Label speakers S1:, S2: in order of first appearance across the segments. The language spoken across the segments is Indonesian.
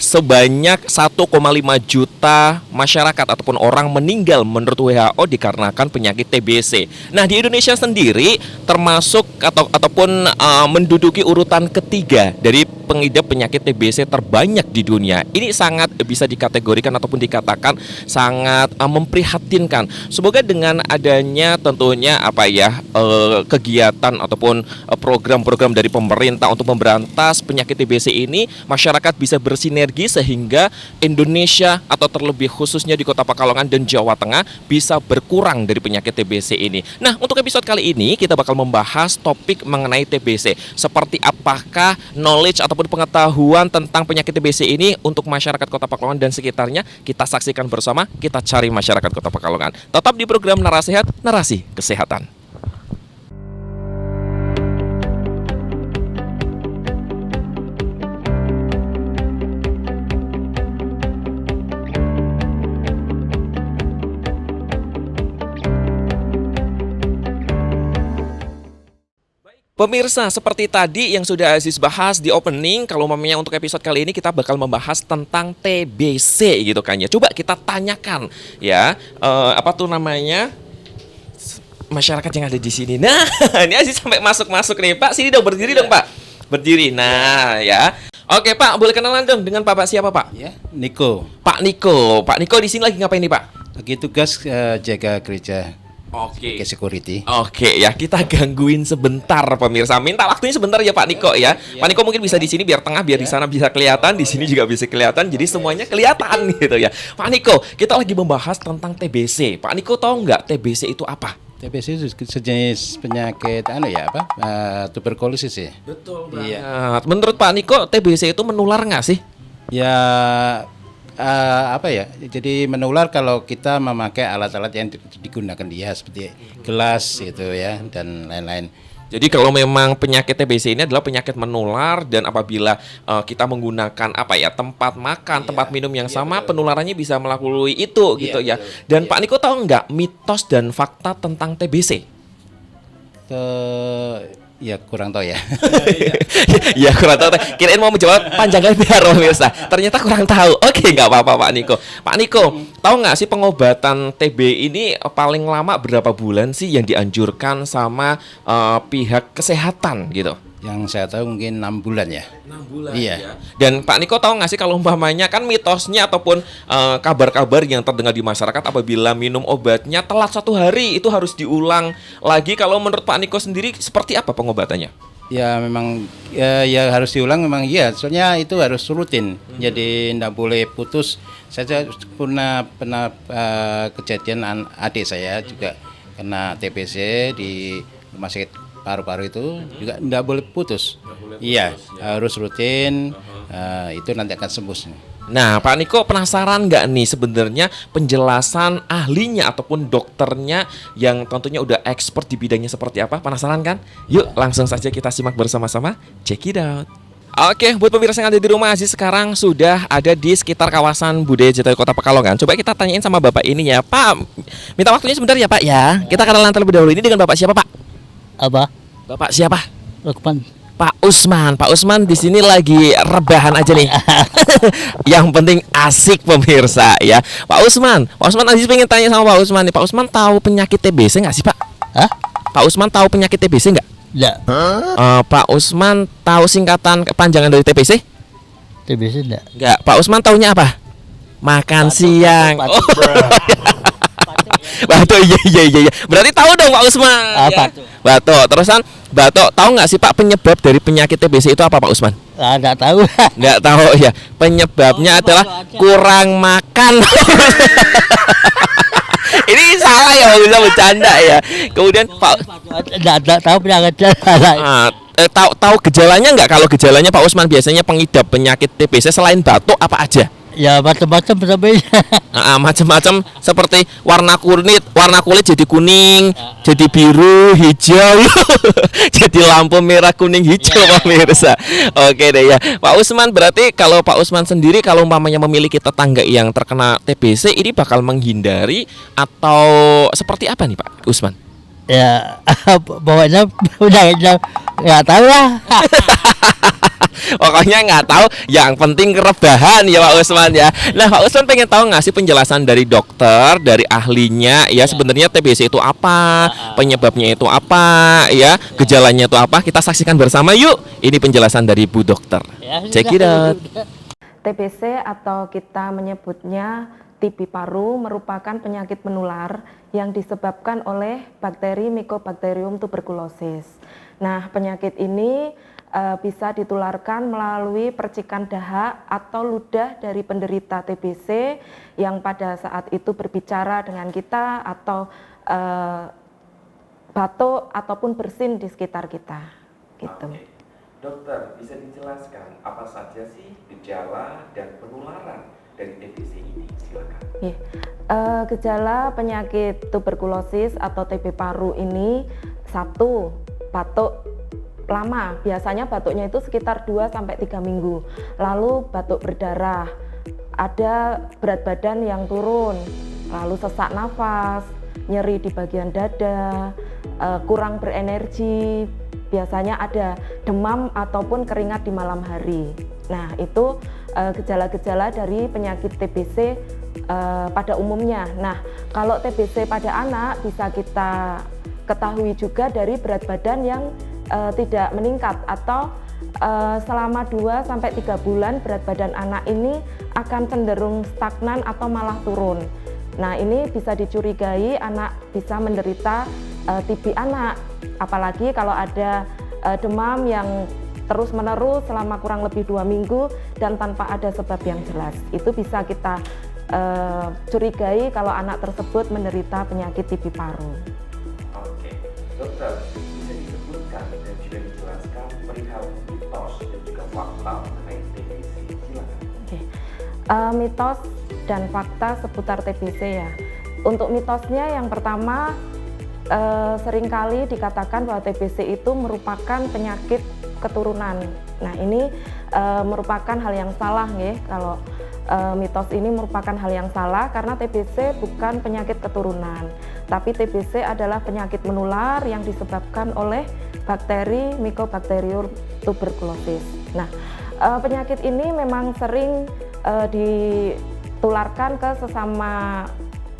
S1: sebanyak 1,5 juta masyarakat ataupun orang meninggal menurut WHO dikarenakan penyakit TBC. Nah, di Indonesia sendiri termasuk ataupun menduduki urutan ketiga dari pengidap penyakit TBC terbanyak di dunia. Ini sangat bisa dikategorikan ataupun dikatakan sangat memprihatinkan. Semoga dengan adanya tentunya kegiatan ataupun program-program dari pemerintah untuk memberantas penyakit TBC ini, masyarakat bisa bersinergi sehingga Indonesia atau terlebih khususnya di Kota Pekalongan dan Jawa Tengah bisa berkurang dari penyakit TBC ini. Nah, untuk episode kali ini kita bakal membahas topik mengenai TBC. Seperti apakah knowledge ataupun pengetahuan tentang penyakit TBC ini untuk masyarakat Kota Pekalongan dan sekitarnya. Kita saksikan bersama, kita cari masyarakat Kota Pekalongan. Tetap di program Narasehat, Narasi Kesehatan. Pemirsa, seperti tadi yang sudah Aziz bahas di opening, kalau mamanya untuk episode kali ini kita bakal membahas tentang TBC gitu kan ya. Coba kita tanyakan ya, masyarakat yang ada di sini. Nah, ini Aziz sampai masuk nih, Pak. Sini dong, berdiri dong, Pak. Berdiri. Nah, ya. Oke, Pak, boleh kenalan dong dengan Bapak siapa, Pak?
S2: Ya, Niko.
S1: Pak Niko di sini lagi ngapain nih, Pak?
S2: Lagi tugas jaga gereja.
S1: Oke.
S2: Security.
S1: Oke ya, kita gangguin sebentar pemirsa. Minta waktunya sebentar ya Pak Niko ya. Pak Niko mungkin bisa di sini biar tengah, biar di sana bisa kelihatan, di sini juga bisa kelihatan. Jadi semuanya kelihatan gitu ya. Pak Niko, kita lagi membahas tentang TBC. Pak Niko tahu nggak TBC itu apa?
S2: TBC itu sejenis penyakit tuberkulosis ya.
S1: Betul banget. Iya. Menurut Pak Niko, TBC itu menular nggak sih?
S2: Ya jadi menular kalau kita memakai alat-alat yang digunakan dia seperti gelas gitu ya dan lain-lain.
S1: Jadi kalau memang penyakit TBC ini adalah penyakit menular dan apabila kita menggunakan tempat makan, tempat minum yang sama, penularannya bisa melalui itu gitu ya. Dan Pak Niko tahu nggak mitos dan fakta tentang TBC?
S2: Ya kurang tahu ya.
S1: Ya kurang tahu. Kirain mau menjawab panjang lebar pemirsa. Ternyata kurang tahu. Oke, nggak apa-apa Pak Niko. Pak Niko, tahu nggak sih pengobatan TB ini paling lama berapa bulan sih yang dianjurkan sama pihak kesehatan gitu?
S2: Yang saya tahu mungkin 6 bulan ya.
S1: 6 bulan
S2: iya.
S1: Ya. Dan Pak Niko tahu nggak sih kalau umpamanya kan mitosnya ataupun kabar-kabar yang terdengar di masyarakat apabila minum obatnya telat 1 hari itu harus diulang lagi. Kalau menurut Pak Niko sendiri seperti apa pengobatannya?
S2: Ya memang ya harus diulang memang iya. Soalnya itu harus rutin. Jadi tidak boleh putus. Saya pernah kejadian adik saya juga kena TBC di rumah sakit paru-paru itu juga tidak boleh putus. Harus rutin. Itu nanti akan sembuh.
S1: Nah, Pak Niko penasaran nggak nih sebenarnya penjelasan ahlinya ataupun dokternya yang tentunya udah expert di bidangnya seperti apa? Penasaran kan? Yuk langsung saja kita simak bersama-sama. Check it out. Oke, buat pemirsa yang ada di rumah, Aziz sekarang sudah ada di sekitar kawasan Budaya Jatiluhur Kota Pekalongan. Coba kita tanyain sama Bapak ini ya, Pak. Minta waktunya sebentar ya, Pak ya. Kita kenalan terlebih dahulu. Ini dengan Bapak siapa, Pak?
S3: Apa?
S1: Bapak siapa?
S3: Lukman.
S1: Pak Usman di sini lagi rebahan aja nih. Yang penting asik pemirsa ya. Pak Usman Aziz pengen tanya sama Pak Usman nih. Pak Usman tahu penyakit TBC nggak sih Pak?
S3: Hah?
S1: Pak Usman tahu penyakit TBC nggak?
S3: Enggak.
S1: Pak Usman tahu singkatan kepanjangan dari TBC?
S3: TBC enggak.
S1: Nggak. Pak Usman taunya apa? Makan siang. Batuk, iya. Berarti tahu dong Pak Usman.
S3: Apa?
S1: Ya? Batuk. Terusan batuk. Tahu nggak sih Pak penyebab dari penyakit TBC itu apa Pak Usman?
S3: Enggak tahu.
S1: Nggak tahu ya. Penyebabnya adalah kurang makan. Ini salah ya, bisa bercanda ya. Kemudian Pak
S3: Enggak tahu penyakitnya.
S1: tahu gejalanya nggak? Kalau gejalanya Pak Usman biasanya pengidap penyakit TBC selain batuk apa aja?
S3: Ya macam-macam sebagainya.
S1: Macam-macam seperti warna kulit jadi kuning, jadi biru, hijau, jadi lampu merah, kuning, hijau pemirsa. Oke deh ya, Pak Usman, berarti kalau Pak Usman sendiri kalau umpamanya memiliki tetangga yang terkena TBC ini bakal menghindari atau seperti apa nih Pak Usman?
S3: Ya pokoknya udah nggak tahu lah.
S1: Pokoknya nggak tahu, yang penting rebahan ya Pak Usman ya. Nah Pak Usman pengen tahu nggak sih penjelasan dari dokter, dari ahlinya ya sebenarnya TBC itu apa, penyebabnya itu apa, ya gejalanya itu apa? Kita saksikan bersama yuk. Ini penjelasan dari Bu Dokter. Check it out.
S4: TBC atau kita menyebutnya TB paru merupakan penyakit menular yang disebabkan oleh bakteri Mycobacterium tuberculosis. Nah, penyakit ini bisa ditularkan melalui percikan dahak atau ludah dari penderita TBC yang pada saat itu berbicara dengan kita atau batuk ataupun bersin di sekitar kita. Gitu.
S1: Oke. Dokter, bisa dijelaskan apa saja sih gejala dan penularan dari TBC ini? Silakan.
S4: Gejala penyakit tuberkulosis atau TB paru ini, satu, batuk lama, biasanya batuknya itu sekitar 2-3 minggu, lalu batuk berdarah, ada berat badan yang turun, lalu sesak nafas, nyeri di bagian dada, kurang berenergi, biasanya ada demam ataupun keringat di malam hari. Nah, itu gejala-gejala dari penyakit TBC pada umumnya. Nah, kalau TBC pada anak bisa kita ketahui juga dari berat badan yang tidak meningkat atau selama 2-3 bulan berat badan anak ini akan cenderung stagnan atau malah turun. Nah, ini bisa dicurigai anak bisa menderita TB anak, apalagi kalau ada demam yang terus-menerus selama kurang lebih 2 minggu dan tanpa ada sebab yang jelas. Itu bisa kita curigai kalau anak tersebut menderita penyakit TB paru.
S1: Oke, dokter, bisa disebutkan dan juga dijelaskan perihal mitos dan juga fakta mengenai TBC. Silakan.
S4: Oke. Mitos dan fakta seputar TBC ya. Untuk mitosnya yang pertama, seringkali dikatakan bahwa TBC itu merupakan penyakit keturunan. Nah, ini merupakan hal yang salah ya. Kalau mitos ini merupakan hal yang salah karena TBC bukan penyakit keturunan, tapi TBC adalah penyakit menular yang disebabkan oleh bakteri Mycobacterium tuberculosis. Nah, penyakit ini memang sering ditularkan ke sesama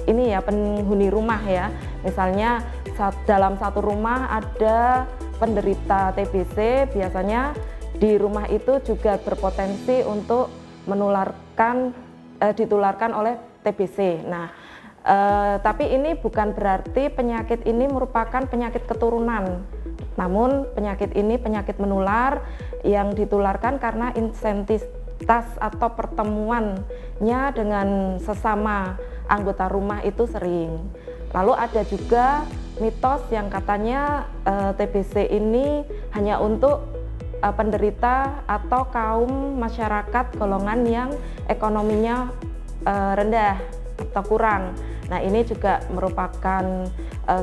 S4: ini ya, penghuni rumah ya. Misalnya dalam satu rumah ada penderita TBC, biasanya di rumah itu juga berpotensi untuk ditularkan oleh TBC. Nah, tapi ini bukan berarti penyakit ini merupakan penyakit keturunan. Namun penyakit ini penyakit menular yang ditularkan karena intensitas atau pertemuannya dengan sesama anggota rumah itu sering. Lalu ada juga mitos yang katanya TBC ini hanya untuk penderita atau kaum masyarakat golongan yang ekonominya rendah atau kurang. Nah, ini juga merupakan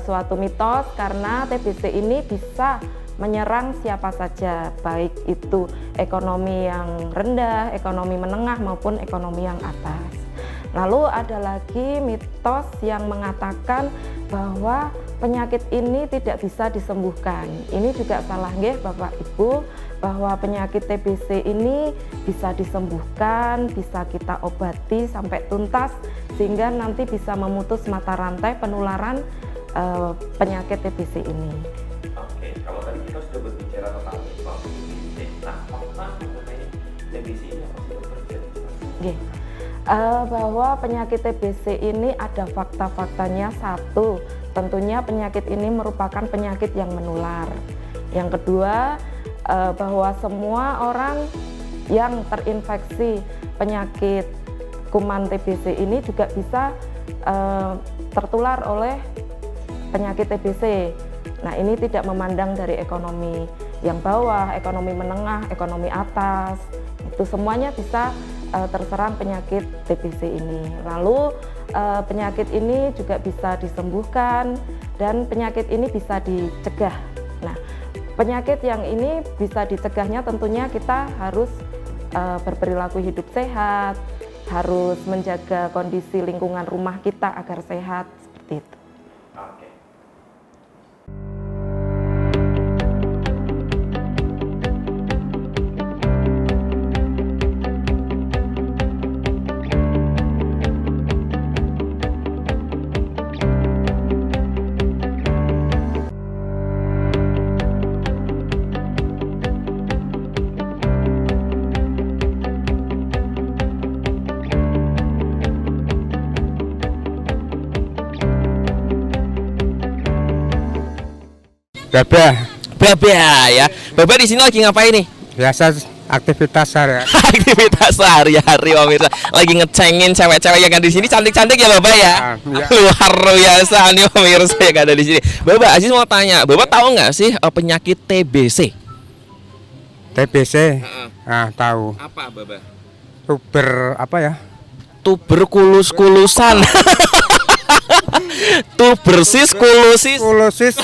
S4: suatu mitos karena TBC ini bisa menyerang siapa saja, baik itu ekonomi yang rendah, ekonomi menengah maupun ekonomi yang atas. Lalu ada lagi mitos yang mengatakan bahwa penyakit ini tidak bisa disembuhkan. Ini juga salah nggih Bapak Ibu, bahwa penyakit TBC ini bisa disembuhkan, bisa kita obati sampai tuntas sehingga nanti bisa memutus mata rantai penularan penyakit TBC ini.
S1: Oke, kalau tadi kita sudah berbicara tentang mitos TBC, nah fakta mengenai TBC ini apa sih dokter?
S4: Oke. Bahwa penyakit TBC ini ada fakta-faktanya. Satu, tentunya penyakit ini merupakan penyakit yang menular. Yang kedua, bahwa semua orang yang terinfeksi penyakit kuman TBC ini juga bisa tertular oleh penyakit TBC. Nah, ini tidak memandang dari ekonomi yang bawah, ekonomi menengah, ekonomi atas, itu semuanya bisa terserang penyakit TBC ini. Lalu penyakit ini juga bisa disembuhkan dan penyakit ini bisa dicegah. Nah, penyakit yang ini bisa dicegahnya tentunya kita harus berperilaku hidup sehat, harus menjaga kondisi lingkungan rumah kita agar sehat, seperti itu.
S1: Oke.
S5: Babah.
S1: Babah ya. Babah di sini lagi ngapain nih?
S5: Biasa aktivitas sehari.
S1: Aktivitas sehari-hari pemirsa. Lagi ngecengin cewek-cewek yang ada di sini cantik-cantik ya Babah ya.
S5: Iya.
S1: Luar biasa nih pemirsa yang ada di sini. Babah, Aziz mau tanya, Babah tahu nggak sih penyakit TBC?
S5: TBC. Tahu.
S1: Apa Babah?
S5: Tuber apa ya?
S1: Tuberkulus-kulusan. Tubersis kulusis.
S5: Kulosis.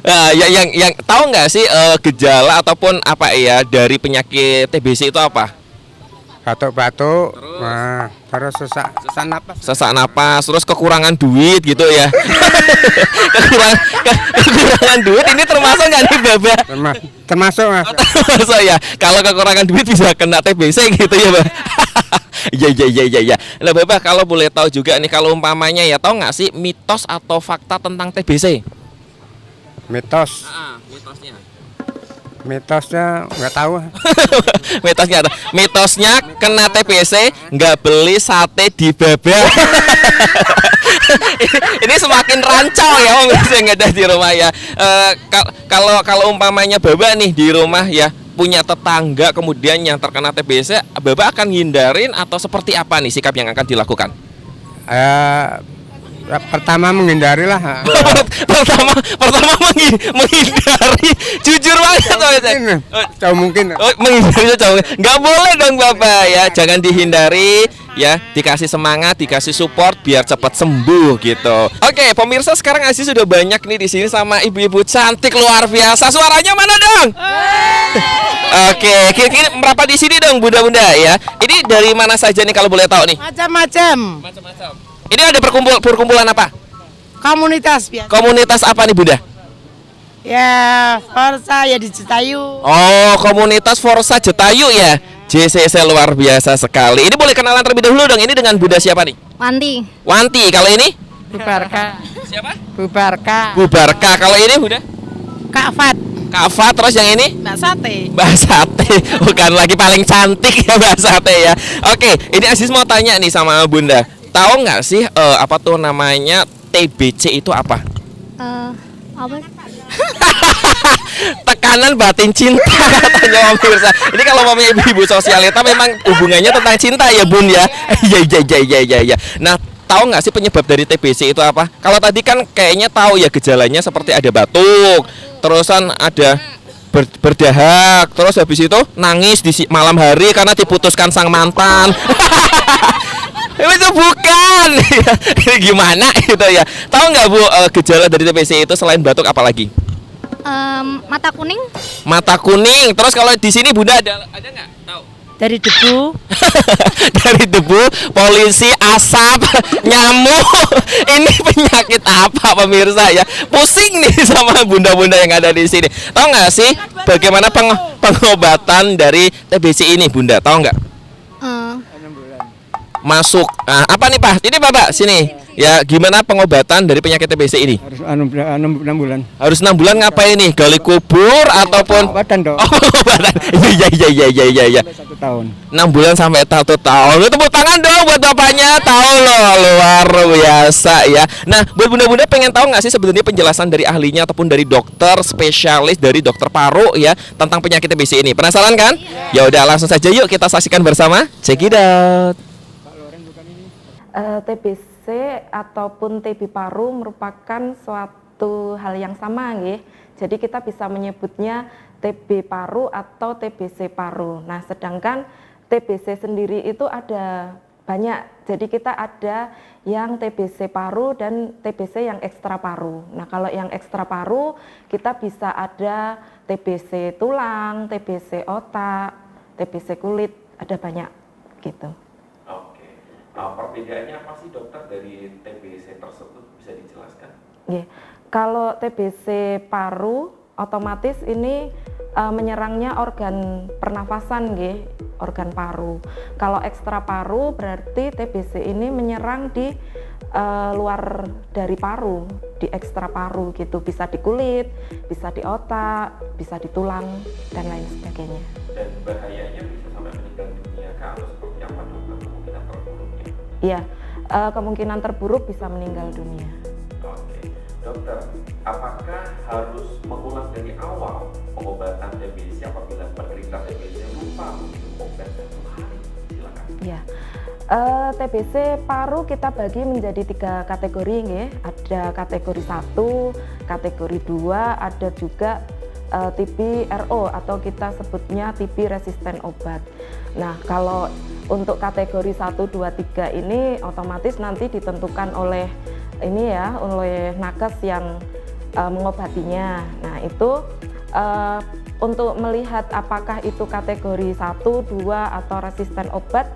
S1: Nah, yang tahu nggak sih gejala ataupun apa ya dari penyakit TBC itu apa?
S5: Batuk-batuk. Nah, terus sesak napas.
S1: Sesak napas, terus kekurangan duit gitu ya. Kekurangan duit ini termasuk nggak nih Babah?
S5: Termasuk Mas.
S1: Termasuk ya. Kalau kekurangan duit bisa kena TBC gitu ya, Bang. Iya. Nah, Babah kalau boleh tahu juga nih kalau umpamanya ya tahu nggak sih mitos atau fakta tentang TBC?
S5: Mitos.
S1: Mitosnya.
S5: Mitosnya nggak tahu.
S1: Mitosnya kena TBC nggak beli sate di Babah. Ini semakin rancau ya om yang ada di rumah ya. Kalau umpamanya Babah nih di rumah ya punya tetangga kemudian yang terkena TBC, Babah akan hindarin atau seperti apa nih sikap yang akan dilakukan?
S5: Pertama menghindari lah.
S1: pertama menghindari, jujur banget
S5: Jauh mungkin.
S1: Menghindari jauh. Nggak boleh dong Bapak ya, jangan dihindari ya, dikasih semangat, dikasih support biar cepat sembuh gitu. Oke, pemirsa sekarang Aziz sudah banyak nih di sini sama ibu-ibu cantik luar biasa. Suaranya mana dong? Oke, kira-kira berapa di sini dong bunda-bunda ya? Ini dari mana saja nih kalau boleh tahu nih?
S6: Macam-macam.
S1: Ini ada perkumpulan apa?
S6: Komunitas biasa.
S1: Komunitas apa nih bunda?
S6: Ya, Forza ya di Citayu.
S1: Oh, komunitas Forza Jetayu ya. JCC luar biasa sekali. Ini boleh kenalan terlebih dahulu dong. Ini dengan bunda siapa nih?
S7: Wanti.
S1: Wanti. Kalau ini?
S6: Bubarka.
S1: Siapa?
S6: Bubarka.
S1: Bubarka. Kalau ini bunda?
S6: Kak Fat.
S1: Kak Fat. Terus yang ini?
S6: Mbak Sate.
S1: Mbak Sate. Bukan lagi paling cantik ya Mbak Sate ya. Oke, ini Aziz mau tanya nih sama bunda. Tahu nggak sih apa tuh namanya TBC itu apa?
S7: Apa?
S1: Tekanan batin cinta katanya pemirsa. Ini kalau mamanya ibu-ibu sosialita memang hubungannya tentang cinta ya bun ya. Iya. Nah, tahu nggak sih penyebab dari TBC itu apa? Kalau tadi kan kayaknya tahu ya gejalanya seperti ada batuk, terusan ada berdahak, terus habis itu nangis di malam hari karena diputuskan sang mantan. Itu bukan. Ini gimana gitu ya? Tahu nggak Bu gejala dari TBC itu selain batuk apa lagi?
S7: Mata kuning.
S1: Mata kuning. Terus kalau di sini Bunda ada nggak? Tahu?
S6: Dari debu.
S1: Dari debu, polisi, asap, nyamuk. Ini penyakit apa pemirsa ya? Pusing nih sama bunda-bunda yang ada di sini. Tahu nggak sih bagaimana pengobatan dari TBC ini Bunda? Tahu nggak? Masuk. Nah, apa nih Pak? Ini Bapak sini. Ya, gimana pengobatan dari penyakit TBC ini?
S5: Harus 6 bulan.
S1: Harus 6 bulan ngapain nih? Gali kubur ataupun
S5: Pengobatan dong.
S1: Oh, pengobatan. Iya.
S5: 1 tahun.
S1: 6 bulan sampai 1 tahun. Lu tepuk tangan dong buat bapaknya. Tahu loh, luar biasa ya. Nah, buat bunda-bunda pengen tahu nggak sih sebenarnya penjelasan dari ahlinya ataupun dari dokter spesialis dari dokter paru ya tentang penyakit TBC ini? Penasaran kan? Ya udah langsung saja yuk kita saksikan bersama. Check it out.
S4: TBC ataupun TB paru merupakan suatu hal yang sama nggih. Jadi kita bisa menyebutnya TB paru atau TBC paru. Nah, sedangkan TBC sendiri itu ada banyak. Jadi kita ada yang TBC paru dan TBC yang ekstra paru. Nah, kalau yang ekstra paru kita bisa ada TBC tulang, TBC otak, TBC kulit, ada banyak gitu.
S1: Perbedaannya apa sih dokter dari TBC tersebut bisa dijelaskan?
S4: Yeah. Kalau TBC paru otomatis ini menyerangnya organ pernafasan nggih, organ paru. Kalau ekstra paru berarti TBC ini menyerang di luar dari paru, di ekstra paru gitu, bisa di kulit, bisa di otak, bisa di tulang dan lain sebagainya.
S1: Dan bahayanya bisa sampai meninggal dunia kah atau seperti apa dokter kemungkinan terburuknya?
S4: Iya, kemungkinan terburuk bisa meninggal dunia.
S1: Oke, dokter, apakah harus mengulang dari awal pengobatan TBC apabila penderita TBC lupa minum obat 1 hari? Silakan.
S4: Ya, TBC paru kita bagi menjadi 3 kategori, nggih. Ada kategori 1, kategori 2, ada juga TB RO atau kita sebutnya TB resisten obat. Nah, kalau untuk kategori 1, 2, 3 ini otomatis nanti ditentukan oleh ini ya, oleh nakes yang mengobatinya. Nah, itu untuk melihat apakah itu kategori 1, 2 atau resisten obat,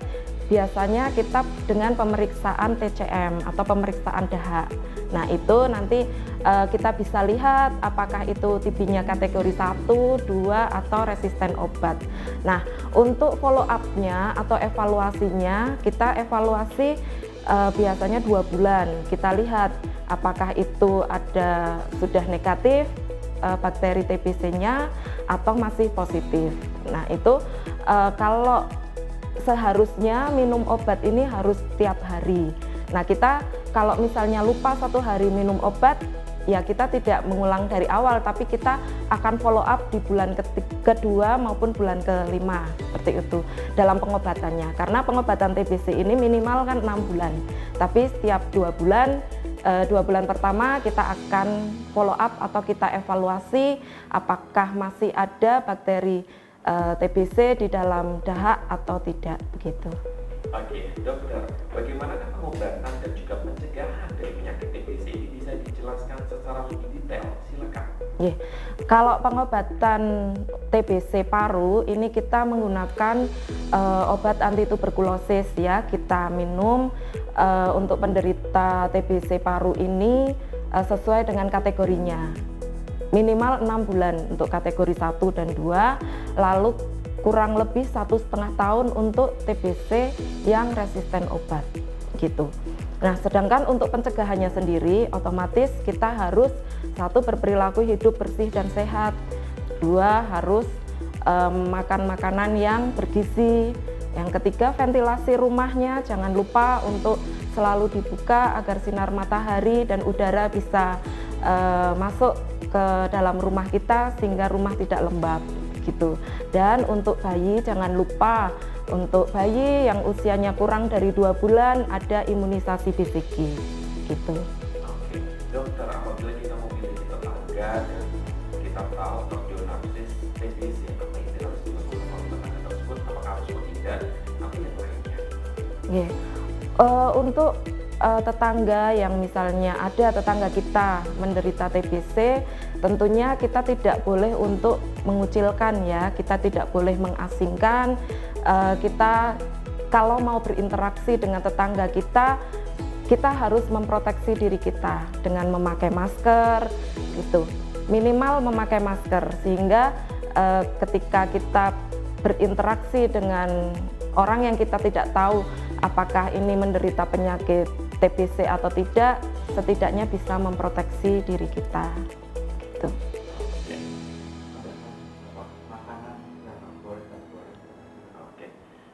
S4: biasanya kita dengan pemeriksaan TCM atau pemeriksaan dahak. Nah, itu nanti kita bisa lihat apakah itu TB-nya kategori 1, 2 atau resisten obat. Nah, untuk follow up-nya atau evaluasinya, kita evaluasi biasanya 2 bulan. Kita lihat apakah itu sudah negatif bakteri TBC-nya atau masih positif. Nah, itu kalau seharusnya minum obat ini harus tiap hari. Nah, kita kalau misalnya lupa 1 hari minum obat, ya kita tidak mengulang dari awal, tapi kita akan follow up di bulan kedua maupun bulan kelima, seperti itu dalam pengobatannya. Karena pengobatan TBC ini minimal kan 6 bulan, tapi setiap 2 bulan 2 bulan pertama kita akan follow up atau kita evaluasi apakah masih ada bakteri TBC di dalam dahak atau tidak, begitu.
S1: Oke, dokter, bagaimana pengobatan dan juga pencegahan dari penyakit TBC ini bisa dijelaskan secara lebih detail? Silakan.
S4: Yeah. Kalau pengobatan TBC paru ini kita menggunakan obat anti tuberkulosis ya, kita minum untuk penderita TBC paru ini sesuai dengan kategorinya. Minimal 6 bulan untuk kategori 1 dan 2, lalu kurang lebih 1,5 tahun untuk TBC yang resisten obat gitu. Nah, sedangkan untuk pencegahannya sendiri otomatis kita harus 1 berperilaku hidup bersih dan sehat, 2 harus makan makanan yang bergizi, yang ketiga ventilasi rumahnya jangan lupa untuk selalu dibuka agar sinar matahari dan udara bisa masuk ke dalam rumah kita sehingga rumah tidak lembab gitu. Dan untuk bayi jangan lupa, untuk bayi yang usianya kurang dari 2 bulan ada imunisasi BCG gitu.
S1: Oke, dokter, apabila kita memiliki tetangga dan kita tahu terdiagnosis TBC, apa yang harus dilakukan oleh tetangga tersebut? Apakah harus menghindar atau yang lainnya?
S4: Yeah. Untuk tetangga yang misalnya ada tetangga kita menderita TBC, tentunya kita tidak boleh untuk mengucilkan ya, kita tidak boleh mengasingkan. Kita kalau mau berinteraksi dengan tetangga kita harus memproteksi diri kita dengan memakai masker gitu, minimal memakai masker sehingga ketika kita berinteraksi dengan orang yang kita tidak tahu apakah ini menderita penyakit TBC atau tidak, setidaknya bisa memproteksi diri kita gitu.
S1: Oke,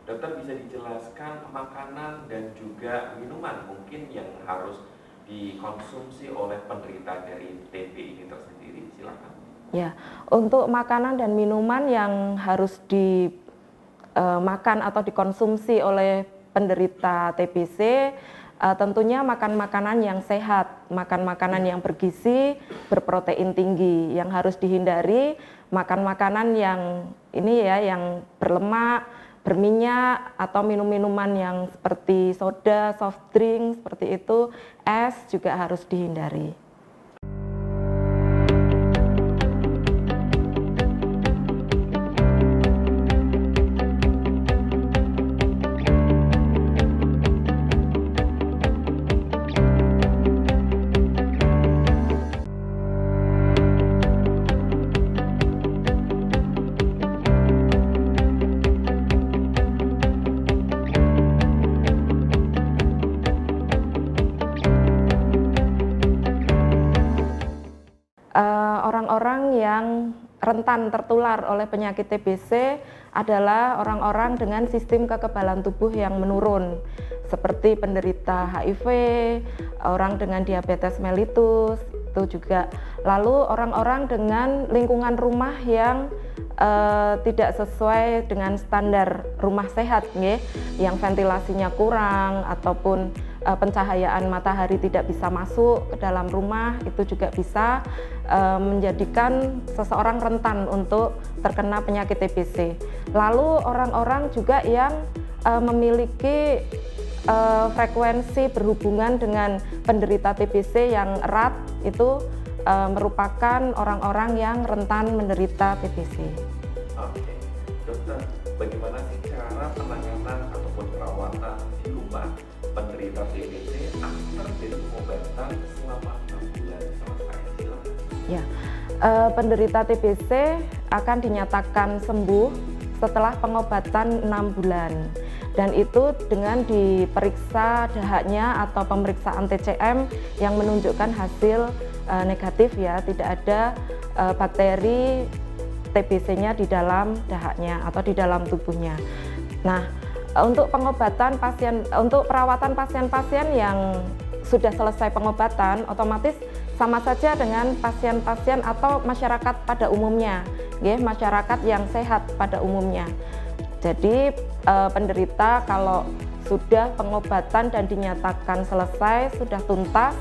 S1: dokter bisa dijelaskan makanan dan juga minuman mungkin yang harus dikonsumsi oleh penderita dari TB ini tersendiri, silakan.
S4: Ya, untuk makanan dan minuman yang harus dimakan atau dikonsumsi oleh penderita TBC, tentunya makan makanan yang sehat, makan makanan yang bergizi, berprotein tinggi. Yang harus dihindari makan makanan yang ini ya, yang berlemak, berminyak, atau minum-minuman yang seperti soda, soft drink, seperti itu, es juga harus dihindari. Orang-orang yang rentan tertular oleh penyakit TBC adalah orang-orang dengan sistem kekebalan tubuh yang menurun, seperti penderita HIV, orang dengan diabetes mellitus, itu juga. Lalu orang-orang dengan lingkungan rumah yang tidak sesuai dengan standar rumah sehat, nggih, yang ventilasinya kurang ataupun pencahayaan matahari tidak bisa masuk ke dalam rumah, itu juga bisa menjadikan seseorang rentan untuk terkena penyakit TBC. Lalu orang-orang juga yang memiliki frekuensi berhubungan dengan penderita TBC yang erat, itu merupakan orang-orang yang rentan menderita TBC.
S1: Oke, dokter, bagaimana sih cara penanganan ataupun perawatan di rumah penderita TBC after dari pengobatan selama 6 bulan selesai? Silakan.
S4: Ya, penderita TBC akan dinyatakan sembuh setelah pengobatan 6 bulan. Dan itu dengan diperiksa dahaknya atau pemeriksaan TCM yang menunjukkan hasil negatif, ya, tidak ada bakteri TBC-nya di dalam dahaknya atau di dalam tubuhnya. Nah, untuk pengobatan untuk perawatan pasien-pasien yang sudah selesai pengobatan, otomatis sama saja dengan pasien-pasien atau masyarakat pada umumnya, ya, masyarakat yang sehat pada umumnya. Jadi penderita kalau sudah pengobatan dan dinyatakan selesai, sudah tuntas,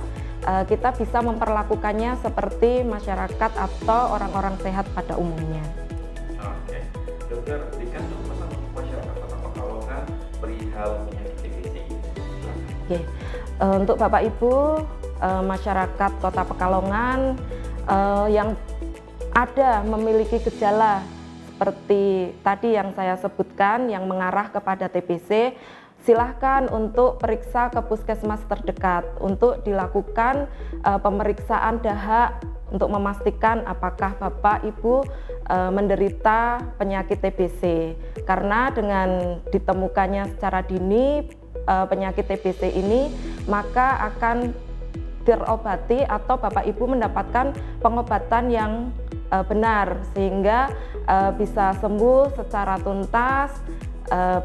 S4: kita bisa memperlakukannya seperti masyarakat atau orang-orang sehat pada umumnya.
S1: Oke, dokter, berikan pesan untuk masyarakat Kota Pekalongan perihal penyakit TBC ini.
S4: Oke. Untuk Bapak Ibu masyarakat Kota Pekalongan yang ada memiliki gejala seperti tadi yang saya sebutkan yang mengarah kepada TBC, silahkan untuk periksa ke puskesmas terdekat untuk dilakukan pemeriksaan dahak untuk memastikan apakah Bapak Ibu menderita penyakit TBC. Karena dengan ditemukannya secara dini penyakit TBC ini, maka akan terobati atau Bapak Ibu mendapatkan pengobatan yang benar sehingga bisa sembuh secara tuntas,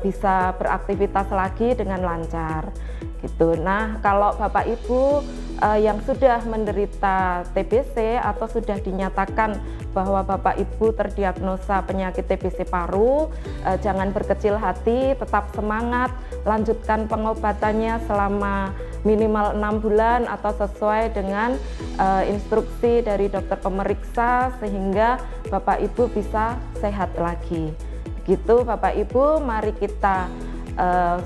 S4: bisa beraktivitas lagi dengan lancar gitu. Nah, kalau Bapak Ibu yang sudah menderita TBC atau sudah dinyatakan bahwa Bapak Ibu terdiagnosa penyakit TBC paru, jangan berkecil hati, tetap semangat, lanjutkan pengobatannya selama minimal 6 bulan atau sesuai dengan instruksi dari dokter pemeriksa sehingga Bapak Ibu bisa sehat lagi. Begitu Bapak Ibu, mari kita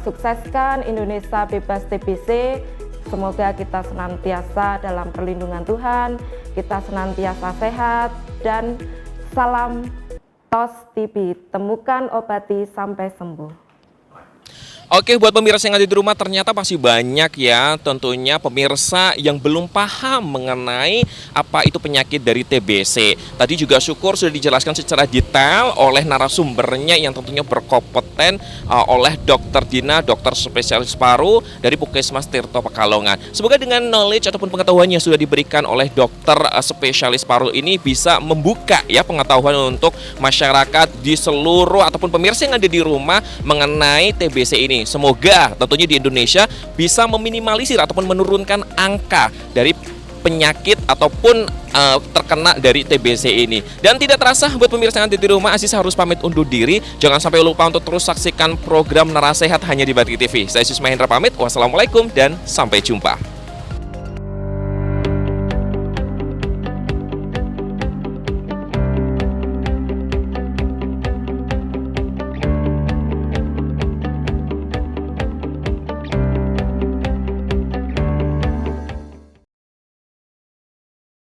S4: sukseskan Indonesia bebas TBC. Semoga kita senantiasa dalam perlindungan Tuhan, kita senantiasa sehat, dan salam TOS TB, temukan, obati sampai sembuh.
S1: Oke, buat pemirsa yang ada di rumah, ternyata masih banyak ya tentunya pemirsa yang belum paham mengenai apa itu penyakit dari TBC. Tadi juga syukur sudah dijelaskan secara detail oleh narasumbernya yang tentunya berkompeten oleh Dr. Dina, dokter spesialis paru dari Puskesmas Tirto Pekalongan. Semoga dengan knowledge ataupun pengetahuan yang sudah diberikan oleh dokter spesialis paru ini bisa membuka ya pengetahuan untuk masyarakat di seluruh ataupun pemirsa yang ada di rumah mengenai TBC ini. Semoga tentunya di Indonesia bisa meminimalisir ataupun menurunkan angka dari penyakit ataupun terkena dari TBC ini. Dan tidak terasa buat pemirsa yang ada di rumah, Aziz harus pamit undur diri. Jangan sampai lupa untuk terus saksikan program Narasehat hanya di Batik TV. Saya Sus Mahendra pamit. Wassalamualaikum dan sampai jumpa.